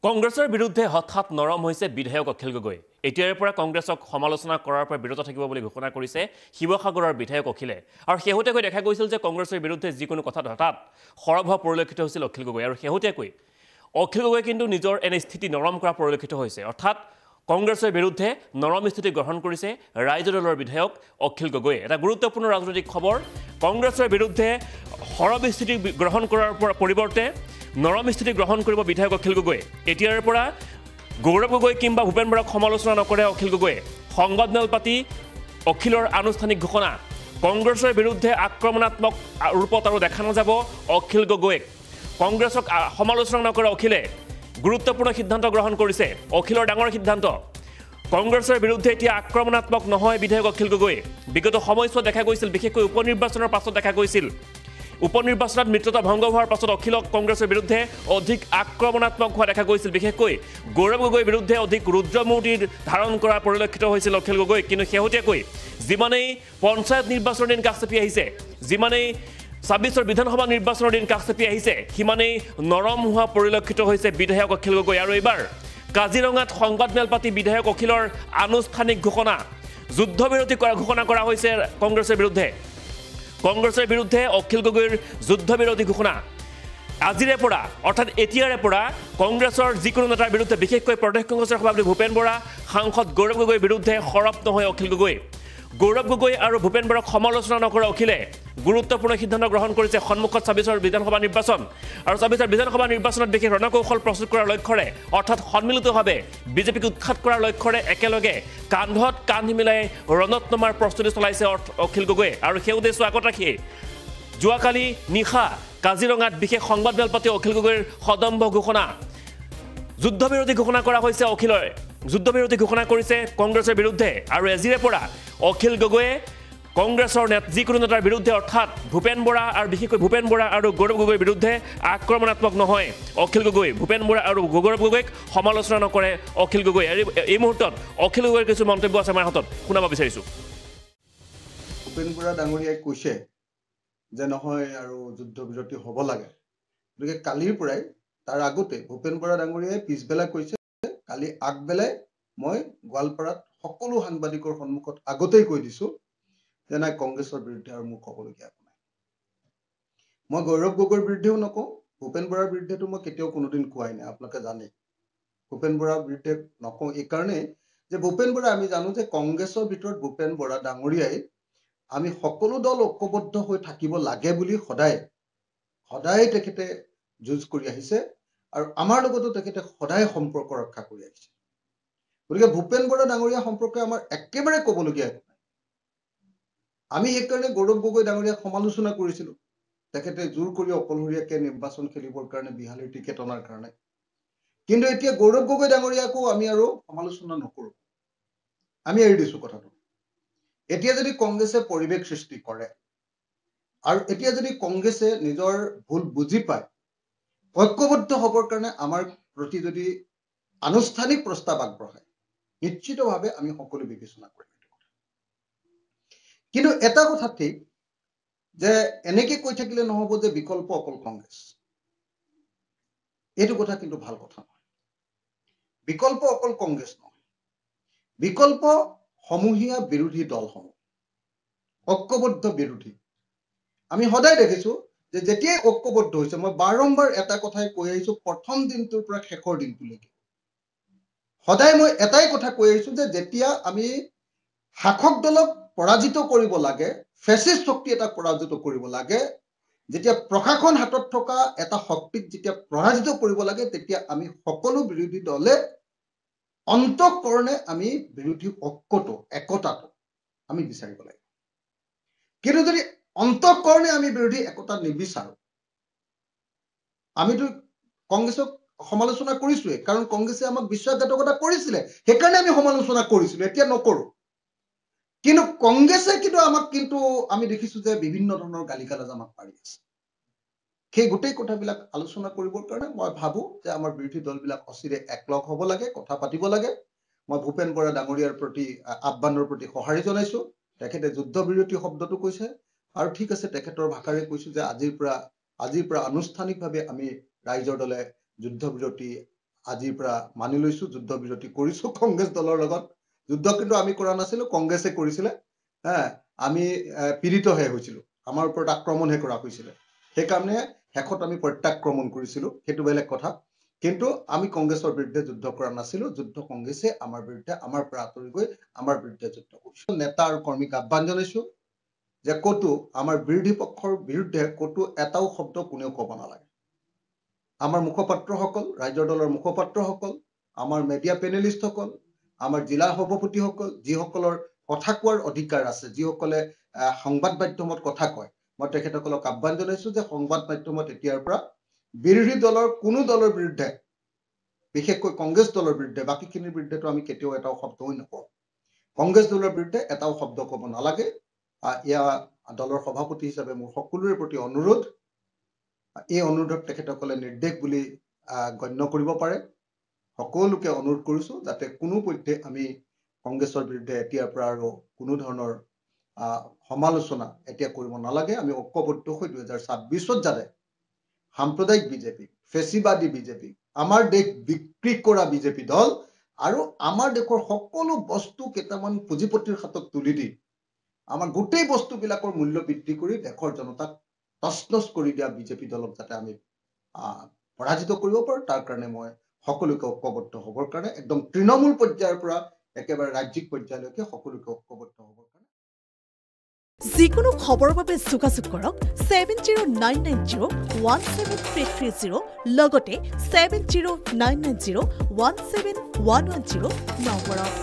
কংগ্ৰেছৰ বিৰুদ্ধে হঠাৎ নৰম হৈছে বিধায়ক অখিল গগৈ। এতিয়াৰে পৰা কংগ্ৰেছক সমালোচনা কৰাৰ পৰা বিৰত থাকিব বুলি ঘোষণা কৰিছে শিৱসাগৰৰ বিধায়ক অখিলে। আৰু শেহতীয়াকৈ দেখা গৈছিল যে কংগ্ৰেছৰ বিৰুদ্ধে যিকোনো কথাত হঠাৎ সৰব হোৱা পৰিলক্ষিত হৈছিল অখিল গগৈ। আৰু শেহতীয়াকৈ অখিল গগৈ কিন্তু নিজৰ এনে স্থিতি নৰম কৰা পৰিলক্ষিত হৈছে। অৰ্থাৎ কংগ্ৰেছৰ বিৰুদ্ধে নৰম স্থিতি গ্ৰহণ কৰিছে ৰাইজৰ দলৰ বিধায়ক অখিল গগৈয়ে। এটা গুৰুত্বপূৰ্ণ ৰাজনৈতিক খবৰ, কংগ্ৰেছৰ বিৰুদ্ধে সৰব স্থিতি গ্ৰহণ কৰাৰ পৰিৱৰ্তে নৰম স্থিতি গ্ৰহণ কৰিব বিধায়ক অখিল গগৈয়ে। এতিয়াৰ পৰা গৌৰৱ গগৈ কিংবা ভূপেন বৰাক সমালোচনা নকৰে অখিল গগৈয়ে। সংবাদমেল পাতি অখিলৰ আনুষ্ঠানিক ঘোষণা, কংগ্ৰেছৰ বিৰুদ্ধে আক্ৰমণাত্মক ৰূপত আৰু দেখা নাযাব অখিল গগৈক। কংগ্ৰেছক সমালোচনা নকৰে অখিলে। গুৰুত্বপূৰ্ণ সিদ্ধান্ত গ্ৰহণ কৰিছে অখিলৰ, ডাঙৰ সিদ্ধান্ত। কংগ্ৰেছৰ বিৰুদ্ধে এতিয়া আক্ৰমণাত্মক নহয় বিধায়ক অখিল গগৈ। বিগত সময়ছোৱাত দেখা গৈছিল, বিশেষকৈ উপ নিৰ্বাচনৰ পাছত দেখা গৈছিল, উপ নিৰ্বাচনত মিত্ৰতা ভংগ হোৱাৰ পাছত অখিলক কংগ্ৰেছৰ বিৰুদ্ধে অধিক আক্ৰমণাত্মক হোৱা দেখা গৈছিল। বিশেষকৈ গৌৰৱ গগৈৰ বিৰুদ্ধে অধিক ৰুদ্ৰমূৰ্তি ধাৰণ কৰা পৰিলক্ষিত হৈছিল অখিল গগৈ। কিন্তু শেহতীয়াকৈ যিমানেই পঞ্চায়ত নিৰ্বাচনৰ দিন কাষ চাপি আহিছে, যিমানেই ২৬ৰ বিধানসভা নিৰ্বাচনৰ দিন কাষ চাপি আহিছে, সিমানেই নৰম হোৱা পৰিলক্ষিত হৈছে বিধায়ক অখিল গগৈ। আৰু এইবাৰ কাজিৰঙাত সংবাদমেল পাতি বিধায়ক অখিলৰ আনুষ্ঠানিক ঘোষণা, যুদ্ধবিৰতি ঘোষণা কৰা হৈছে কংগ্ৰেছৰ বিৰুদ্ধে। কংগ্ৰেছৰ বিৰুদ্ধে অখিল গগৈৰ যুদ্ধবিৰতি ঘোষণা। আজিৰে পৰা অৰ্থাৎ এতিয়াৰে পৰা কংগ্ৰেছৰ যিকোনো নেতাৰ বিৰুদ্ধে, বিশেষকৈ প্ৰদেশ কংগ্ৰেছৰ সভাপতি ভূপেন বৰা, সাংসদ গৌৰৱ গগৈৰ বিৰুদ্ধে সৰব নহয় অখিল গগৈ। গৌৰৱ গগৈ আৰু ভূপেন বৰাক সমালোচনা নকৰে অখিলে। গুৰুত্বপূৰ্ণ সিদ্ধান্ত গ্ৰহণ কৰিছে সন্মুখত ২৬ৰ বিধানসভা নিৰ্বাচন। আৰু ২৬ৰ বিধানসভা নিৰ্বাচনত বিশেষ ৰণকৌশল প্ৰস্তুত কৰাৰ লক্ষ্যৰে, অৰ্থাৎ সন্মিলিতভাৱে বিজেপিক উৎখাত কৰাৰ লক্ষ্যৰে একেলগে কান্ধত কান্ধ মিলাই ৰণত নমাৰ প্ৰস্তুতি চলাইছে অখিল গগৈয়ে। আৰু সেই উদ্দেশ্য আগত ৰাখিয়ে যোৱাকালি নিশা কাজিৰঙাত বিশেষ সংবাদমেল পাতি অখিল গগৈৰ সদম্ভ ঘোষণা, যুদ্ধবিৰতি ঘোষণা কৰা হৈছে অখিলৰে। যুদ্ধবিৰতি ঘোষণা কৰিছে কংগ্ৰেছৰ বিৰুদ্ধে। আৰু আজিৰে পৰা অখিল গগৈয়ে কংগ্ৰেছৰ যিকোনো নেতাৰ বিৰুদ্ধে, অৰ্থাৎ ভূপেন বৰা আৰু বিশেষকৈ ভূপেন বৰা আৰু গৌৰৱ গগৈৰ বিৰুদ্ধে আক্ৰমণাত্মক নহয় অখিল গগৈ। ভূপেন বৰা আৰু গৌৰৱ গগৈক সমালোচনা নকৰে অখিল গগৈ। এই মুহূৰ্তত অখিল গগৈৰ কিছু মন্তব্য আছে আমাৰ হাতত, শুনাব বিচাৰিছোঁ। ভূপেন বৰা ডাঙৰীয়াই কৈছে যে নহয় আৰু যুদ্ধবিৰতি হ'ব লাগে। গতিকে কালিৰ পৰাই, তাৰ আগতে ভূপেন বৰা ডাঙৰীয়াই পিছবেলা কৈছে, কালি আগবেলাই মই গোৱালপাৰাত সকলো সাংবাদিকৰ সন্মুখত আগতেই কৈ দিছো যে নাই, কংগ্ৰেছৰ বিৰুদ্ধে আৰু মোক ক'বলগীয়া একো নাই। মই গৌৰৱ গগৈৰ বিৰুদ্ধেও নকওঁ, ভূপেন বৰাৰ বিৰুদ্ধেতো মই কেতিয়াও কোনোদিন কোৱাই নাই, আপোনালোকে জানে। ভূপেন বৰাৰ বিৰুদ্ধে নকওঁ এইকাৰণেই যে ভূপেন বৰা, আমি জানো যে কংগ্ৰেছৰ ভিতৰত ভূপেন বৰা ডাঙৰীয়াই আমি সকলো দল ঐক্যবদ্ধ হৈ থাকিব লাগে বুলি সদায় তেখেতে যুঁজ কৰি আহিছে। আৰু আমাৰ লগতো তেখেতে সদায় সম্পৰ্ক ৰক্ষা কৰি আহিছে। গতিকে ভূপেন বৰা ডাঙৰীয়া সম্পৰ্কে আমাৰ একেবাৰে ক'বলগীয়া একো নাই। আমি সেইকাৰণে গৌৰৱ গগৈ ডাঙৰীয়াক সমালোচনা কৰিছিলো, তেখেতে জোৰ কৰি অকলশৰীয়াকে নিৰ্বাচন খেলিবৰ কাৰণে বিহালীৰ টিকেট অনাৰ কাৰণে। কিন্তু এতিয়া গৌৰৱ গগৈ ডাঙৰীয়াকো আমি আৰু সমালোচনা নকৰো, আমি এৰি দিছো কথাটো। এতিয়া যদি কংগ্ৰেছে পৰিৱেশ সৃষ্টি কৰে আৰু এতিয়া যদি কংগ্ৰেছে নিজৰ ভুল বুজি পায়, ঐক্যবদ্ধ হ'বৰ কাৰণে আমাৰ প্ৰতি যদি আনুষ্ঠানিক প্ৰস্তাৱ আগবঢ়ায়, নিশ্চিতভাৱে আমি সকলো বিবেচনা কৰিম। কিন্তু এটা কথা ঠিক যে এনেকে কৈ থাকিলে নহ'ব যে বিকল্প অকল কংগ্ৰেছ। এইটো কথা কিন্তু ভাল কথা নহয়। বিকল্প অকল কংগ্ৰেছ নহয়, বিকল্প সমূহীয়া বিৰোধী দলসমূহ, ঐক্যবদ্ধ বিৰোধী। আমি সদায় দেখিছো যে যেতিয়াই ঐক্যবদ্ধ হৈছে, মই বাৰম্বাৰ এটা কথাই কৈ আহিছো প্ৰথম দিনটোৰ পৰা শেষৰ দিনটোলৈকে, সদায় মই এটাই কথা কৈ আহিছো যে যেতিয়া আমি শাসক দলক পৰাজিত কৰিব লাগে, ফেচিষ্ট শক্তি এটাক পৰাজিত কৰিব লাগে, যেতিয়া প্ৰশাসন হাতত থকা এটা শক্তিক যেতিয়া পৰাজিত কৰিব লাগে, তেতিয়া আমি সকলো বিৰোধী দলে অন্তঃকৰণে আমি বিৰোধী ঐক্যটো, একতাটো আমি বিচাৰিব লাগে। কিন্তু যদি অন্তঃকৰণে আমি বিৰোধী একতা নিবিচাৰো, আমিতো কংগ্ৰেছক সমালোচনা কৰিছোৱে, কাৰণ কংগ্ৰেছে আমাক বিশ্বাসঘাতকতা কৰিছিলে, সেইকাৰণে আমি সমালোচনা কৰিছিলো, এতিয়া নকৰো। কিন্তু কংগ্ৰেছে কিন্তু আমি দেখিছো যে বিভিন্ন ধৰণৰ গালি গালাজ আমাক পাৰি আছে। সেই গোটেই কথাবিলাক আলোচনা কৰিবৰ কাৰণে মই ভাবো যে আমাৰ বিৰোধী দলবিলাক অচিৰে একলগ হ'ব লাগে, কথা পাতিব লাগে। মই ভূপেন বৰা ডাঙৰীয়াৰ প্ৰতি আহ্বানৰ প্ৰতি সঁহাৰি জনাইছো। তেখেতে যুদ্ধবিৰতি শব্দটো কৈছে, আৰু ঠিক আছে, তেখেতৰ ভাষাৰে কৈছো যে আজিৰ পৰা আনুষ্ঠানিকভাৱে আমি ৰাইজৰ দলে যুদ্ধবিৰতি আজিৰ পৰা মানি লৈছো যুদ্ধ বিৰতি কৰিছো কংগ্ৰেছ দলৰ লগত যুদ্ধ কিন্তু আমি কৰা নাছিলো কংগ্ৰেছে কৰিছিলে আমি পীড়িতহে হৈছিলো আমাৰ ওপৰত আক্ৰমণহে কৰা হৈছিলে সেইকাৰণে শেষত আমি প্ৰত্যাক্ৰমণ কৰিছিলো সেইটো বেলেগ কথা কিন্তু আমি কংগ্ৰেছৰ বিৰুদ্ধে যুদ্ধ কৰা নাছিলো যুদ্ধ কংগ্ৰেছে আমাৰ বিৰুদ্ধে আমাৰ পৰা আঁতৰি গৈ আমাৰ বিৰুদ্ধে যুদ্ধ কৰিছো নেতা আৰু কৰ্মীক আহ্বান জনাইছো যে কতো আমাৰ বিৰোধী পক্ষৰ বিৰুদ্ধে কতো এটাও শব্দ কোনেও ক'ব নালাগে আমাৰ মুখপাত্ৰসকল ৰাজ্যৰ দলৰ মুখপাত্ৰসকল আমাৰ মিডিয়া পেনেলিষ্টসকল আমাৰ জিলা সভাপতিসকল যিসকলৰ কথা কোৱাৰ অধিকাৰ আছে যিসকলে সংবাদ মাধ্যমত কথা কয় মই তেখেতসকলক আহ্বান জনাইছো যে সংবাদ মাধ্যমত এতিয়াৰ পৰা বিৰোধী দলৰ কোনো দলৰ বিৰুদ্ধে বিশেষকৈ কংগ্ৰেছ দলৰ বিৰুদ্ধে বাকীখিনিৰ বিৰুদ্ধেতো আমি কেতিয়াও এটাও শব্দই নকওঁ কংগ্ৰেছ দলৰ বিৰুদ্ধে এটাও শব্দ ক'ব নালাগে এয়া দলৰ সভাপতি হিচাপে মোৰ সকলোৰে প্ৰতি অনুৰোধ এই অনুৰোধক তেখেতসকলে নিৰ্দেশ বুলি গণ্য কৰিব পাৰে সকলোকে অনুৰোধ কৰিছো যাতে কোনো পধ্যে আমি কংগ্ৰেছৰ বিৰুদ্ধে এতিয়াৰ পৰা আৰু কোনো ধৰণৰ সমালোচনা এতিয়া কৰিব নালাগে আমি ঐক্যবদ্ধ হৈ 2026ত যাতে সাম্প্ৰদায়িক বিজেপি ফেচিবাদী বিজেপি আমাৰ দেশ বিক্ৰী কৰা বিজেপি দল আৰু আমাৰ দেশৰ সকলো বস্তু কেইটামান পুঁজিপতিৰ হাতত তুলি দি আমাৰ গোটেই বস্তুবিলাকৰ মূল্য বৃদ্ধি কৰি দেশৰ জনতাক তছনছ কৰি দিয়া বিজেপি দলক যাতে আমি পৰাজিত কৰিব পাৰোঁ তাৰ কাৰণে মই সকলোকে ঐক্যবদ্ধ হ'বৰ কাৰণে একদম তৃণমূল পৰ্যায়ৰ পৰা একেবাৰে ৰাজ্যিক পৰ্যায়লৈকে সকলোকে ঐক্যবদ্ধ হ'বৰ কাৰণে যিকোনো খবৰৰ বাবে যোগাযোগ কৰক 7099017330 লগতে 7099017110 নম্বৰত